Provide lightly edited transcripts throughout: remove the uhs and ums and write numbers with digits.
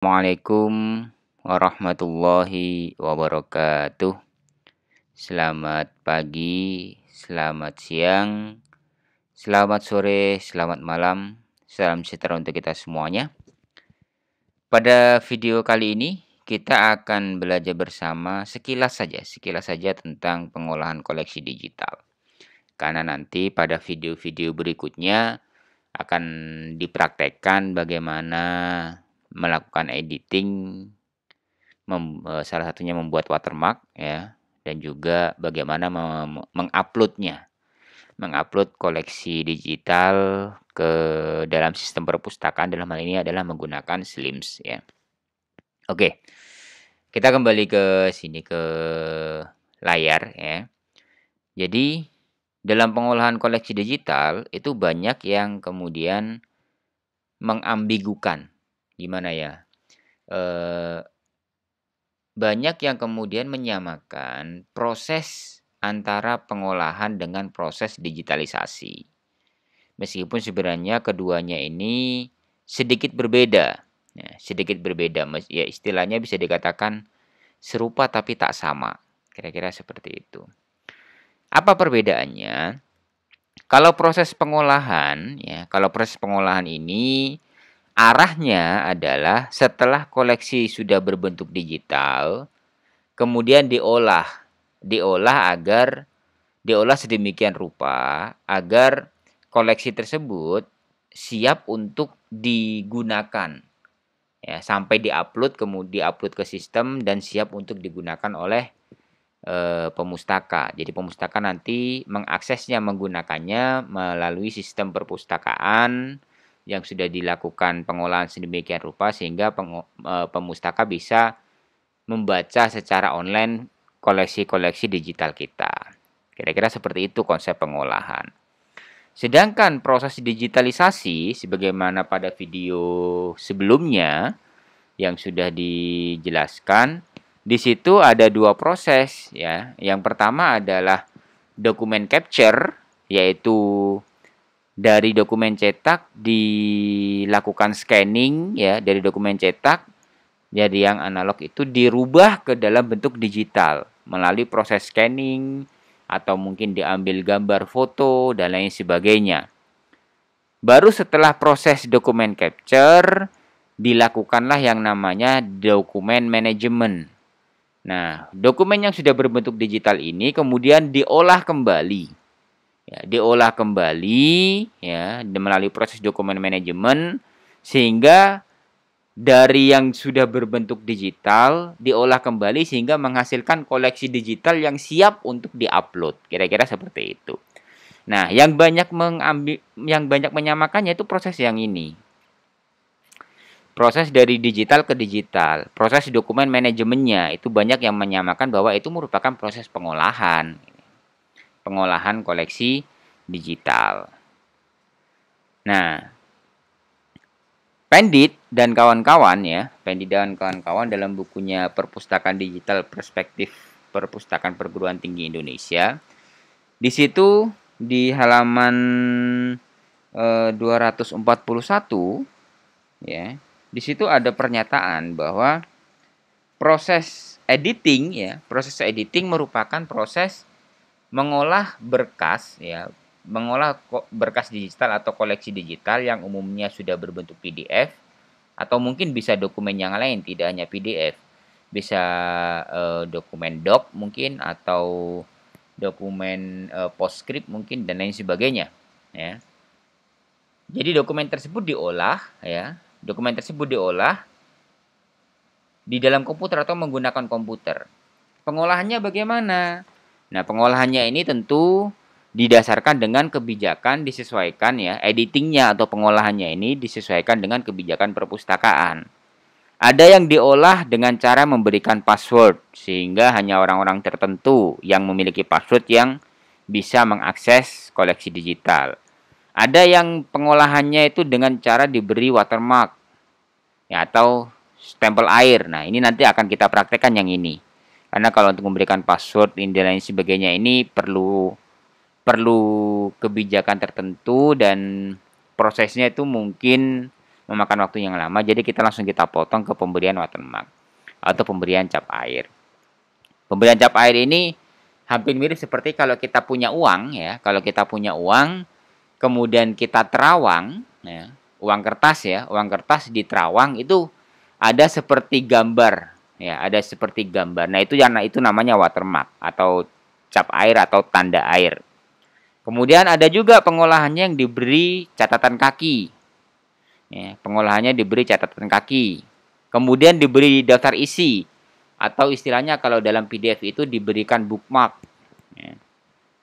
Assalamualaikum warahmatullahi wabarakatuh. Selamat pagi, selamat siang, selamat sore, selamat malam. Salam sejahtera untuk kita semuanya. Pada video kali ini kita akan belajar bersama sekilas saja tentang pengolahan koleksi digital. Karena nanti pada video-video berikutnya akan dipraktekkan bagaimana melakukan editing, salah satunya membuat watermark ya, dan juga bagaimana mengupload koleksi digital ke dalam sistem perpustakaan, dalam hal ini adalah menggunakan SLIMS ya. Oke, kita kembali ke sini ke layar ya. Jadi dalam pengolahan koleksi digital itu banyak yang kemudian mengambigukan, gimana ya? Banyak yang kemudian menyamakan proses antara pengolahan dengan proses digitalisasi. Meskipun sebenarnya keduanya ini sedikit berbeda. Ya, sedikit berbeda. Ya, istilahnya bisa dikatakan serupa tapi tak sama. Kira-kira seperti itu. Apa perbedaannya? Kalau proses pengolahan ini arahnya adalah setelah koleksi sudah berbentuk digital, kemudian diolah sedemikian rupa agar koleksi tersebut siap untuk digunakan. Ya, sampai diupload ke sistem dan siap untuk digunakan oleh pemustaka. Jadi pemustaka nanti menggunakannya melalui sistem perpustakaan yang sudah dilakukan pengolahan sedemikian rupa sehingga pemustaka bisa membaca secara online koleksi-koleksi digital kita. Kira-kira seperti itu konsep pengolahan. Sedangkan proses digitalisasi sebagaimana pada video sebelumnya yang sudah dijelaskan, di situ ada dua proses ya. Yang pertama adalah dokumen capture, yaitu dari dokumen cetak dilakukan scanning ya, dari dokumen cetak jadi yang analog itu dirubah ke dalam bentuk digital melalui proses scanning atau mungkin diambil gambar foto dan lain sebagainya. Baru setelah proses dokumen capture dilakukanlah yang namanya dokumen manajemen. Nah, dokumen yang sudah berbentuk digital ini kemudian diolah kembali. Ya, melalui proses dokumen manajemen sehingga dari yang sudah berbentuk digital diolah kembali sehingga menghasilkan koleksi digital yang siap untuk diupload. Kira-kira seperti itu. Nah, yang banyak menyamakannya itu proses yang ini. Proses dari digital ke digital, proses dokumen manajemennya itu banyak yang menyamakan bahwa itu merupakan proses pengolahan koleksi digital. Nah, Pandit dan kawan-kawan dalam bukunya Perpustakaan Digital Perspektif Perpustakaan Perguruan Tinggi Indonesia, di situ di halaman 241 ya. Di situ ada pernyataan bahwa proses editing merupakan proses mengolah berkas digital atau koleksi digital yang umumnya sudah berbentuk PDF atau mungkin bisa dokumen yang lain, tidak hanya PDF. Bisa dokumen doc mungkin atau dokumen postscript mungkin dan lain sebagainya ya. Jadi dokumen tersebut diolah di dalam komputer atau menggunakan komputer. Pengolahannya bagaimana? Nah, pengolahannya ini tentu didasarkan dengan kebijakan disesuaikan ya, editingnya atau pengolahannya ini disesuaikan dengan kebijakan perpustakaan. Ada yang diolah dengan cara memberikan password sehingga hanya orang-orang tertentu yang memiliki password yang bisa mengakses koleksi digital. Ada yang pengolahannya itu dengan cara diberi watermark ya, atau stempel air. Nah, ini nanti akan kita praktekkan yang ini. Karena kalau untuk memberikan password dan lain sebagainya ini perlu kebijakan tertentu dan prosesnya itu mungkin memakan waktu yang lama, jadi kita potong ke pemberian watermark atau pemberian cap air. Pemberian cap air ini hampir mirip seperti kalau kita punya uang ya. Kalau kita punya uang, kemudian kita terawang, ya, uang kertas di terawang itu ada seperti gambar, ya, ada seperti gambar. Nah itu namanya watermark atau cap air atau tanda air. Kemudian ada juga pengolahannya yang diberi catatan kaki. Ya, pengolahannya diberi catatan kaki. Kemudian diberi daftar isi atau istilahnya kalau dalam PDF itu diberikan bookmark. Ya,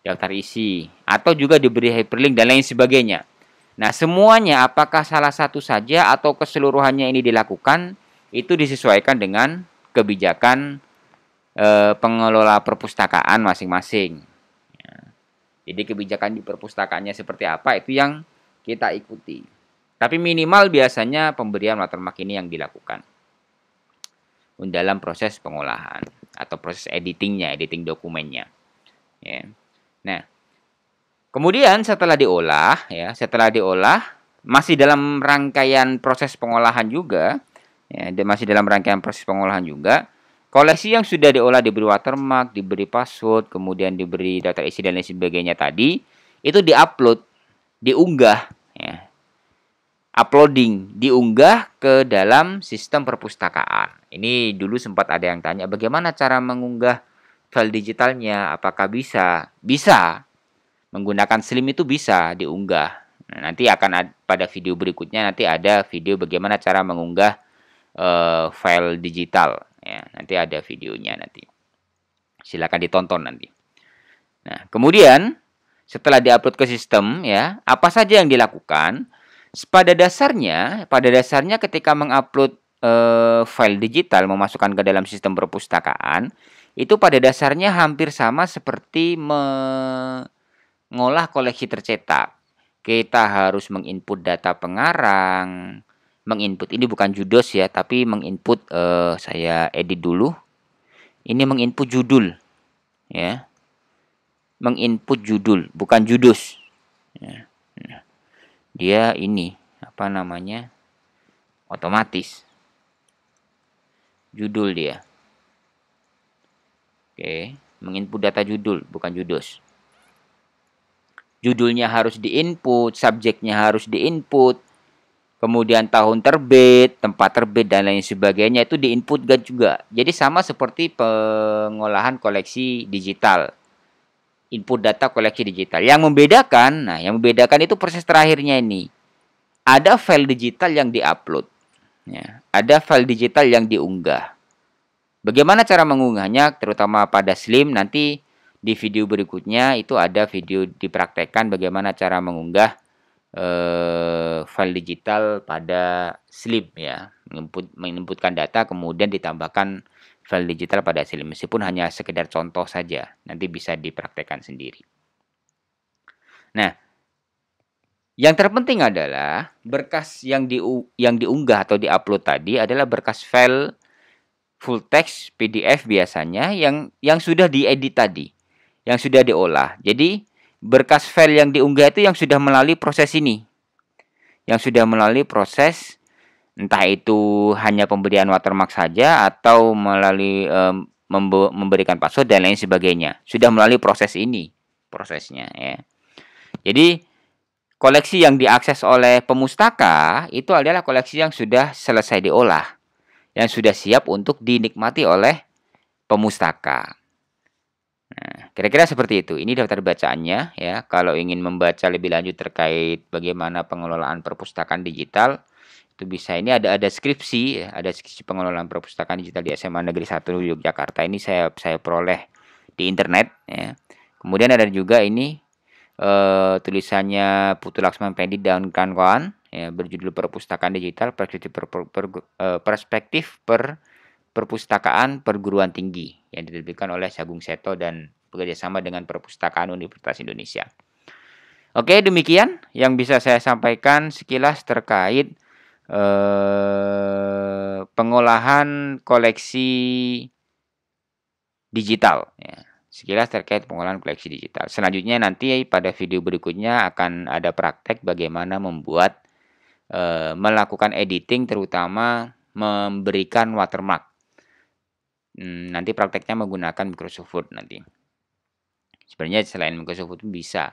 daftar isi atau juga diberi hyperlink dan lain sebagainya. Nah, semuanya apakah salah satu saja atau keseluruhannya ini dilakukan itu disesuaikan dengan kebijakan pengelola perpustakaan masing-masing. Jadi kebijakan di perpustakaannya seperti apa itu yang kita ikuti. Tapi minimal biasanya pemberian watermark ini yang dilakukan dalam proses pengolahan atau proses editingnya, editing dokumennya. Ya. Nah, kemudian setelah diolah, masih dalam rangkaian proses pengolahan juga, ya, masih dalam rangkaian proses pengolahan juga. Koleksi yang sudah diolah diberi watermark, diberi password, kemudian diberi daftar isi dan lain sebagainya tadi, itu diupload, diunggah, ya. Uploading, diunggah ke dalam sistem perpustakaan. Ini dulu sempat ada yang tanya, bagaimana cara mengunggah file digitalnya? Apakah bisa? Bisa. Menggunakan Slim itu bisa diunggah. Nah, nanti pada video berikutnya nanti ada video bagaimana cara mengunggah file digital. Ya, nanti ada videonya nanti. Silakan ditonton nanti. Nah, kemudian setelah diupload ke sistem, ya, apa saja yang dilakukan? Pada dasarnya ketika mengupload file digital, memasukkan ke dalam sistem perpustakaan, itu pada dasarnya hampir sama seperti mengolah koleksi tercetak. Kita harus menginput data pengarang, menginput ini bukan judos ya, tapi menginput saya edit dulu. Ini menginput judul, ya, menginput judul, bukan judos. Ya. Dia ini apa namanya? Otomatis judul dia. Oke, menginput data judul, bukan judos. Judulnya harus diinput, subjeknya harus diinput. Kemudian tahun terbit, tempat terbit, dan lain sebagainya itu diinput juga. Jadi sama seperti pengolahan koleksi digital. Input data koleksi digital. Yang membedakan itu proses terakhirnya ini. Ada file digital yang diupload. Ya, ada file digital yang diunggah. Bagaimana cara mengunggahnya, terutama pada Slim, nanti di video berikutnya itu ada video dipraktekkan bagaimana cara mengunggah file digital pada Slim, ya, menginputkan data kemudian ditambahkan file digital pada Slim, meskipun hanya sekedar contoh saja, nanti bisa dipraktekkan sendiri. Nah, yang terpenting adalah berkas yang diunggah atau diupload tadi adalah berkas file full text PDF biasanya yang sudah diedit tadi, yang sudah diolah. Jadi berkas file yang diunggah itu yang sudah melalui proses ini. Yang sudah melalui proses entah itu hanya pemberian watermark saja atau melalui memberikan password dan lain sebagainya. Sudah melalui proses ini prosesnya, ya. Jadi koleksi yang diakses oleh pemustaka itu adalah koleksi yang sudah selesai diolah, yang sudah siap untuk dinikmati oleh pemustaka. Nah, kira-kira seperti itu. Ini daftar bacaannya, ya. Kalau ingin membaca lebih lanjut terkait bagaimana pengelolaan perpustakaan digital, itu bisa. Ini ada skripsi, ya. Ada skripsi pengelolaan perpustakaan digital di SMA Negeri 1 Yogyakarta. Ini saya peroleh di internet, ya. Kemudian ada juga ini tulisannya Putu Laksman Pendi dan kawan-kawan, ya, berjudul Perpustakaan Digital Perspektif Perpustakaan Perguruan Tinggi yang diterbitkan oleh Sagung Seto dan bekerjasama dengan Perpustakaan Universitas Indonesia. Oke, demikian yang bisa saya sampaikan sekilas terkait pengolahan koleksi digital, ya. Sekilas terkait pengolahan koleksi digital. Selanjutnya nanti pada video berikutnya akan ada praktek bagaimana membuat melakukan editing terutama memberikan watermark. Nanti prakteknya menggunakan Microsoft Word nanti. Sebenarnya selain Microsoft Word bisa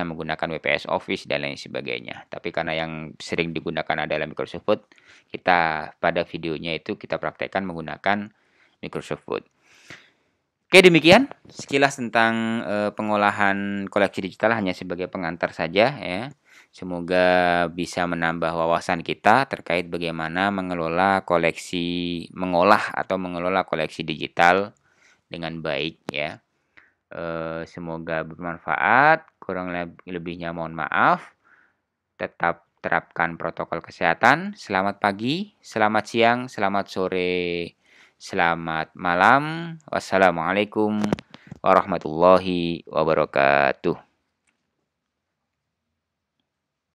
menggunakan WPS Office dan lain sebagainya. Tapi karena yang sering digunakan adalah Microsoft Word, kita pada videonya itu kita praktekkan menggunakan Microsoft Word. Oke, demikian sekilas tentang pengolahan koleksi digital hanya sebagai pengantar saja ya. Semoga bisa menambah wawasan kita terkait bagaimana mengolah atau mengelola koleksi digital dengan baik ya. Semoga bermanfaat, kurang lebihnya mohon maaf. Tetap terapkan protokol kesehatan. Selamat pagi, selamat siang, selamat sore, selamat malam. Wassalamualaikum warahmatullahi wabarakatuh.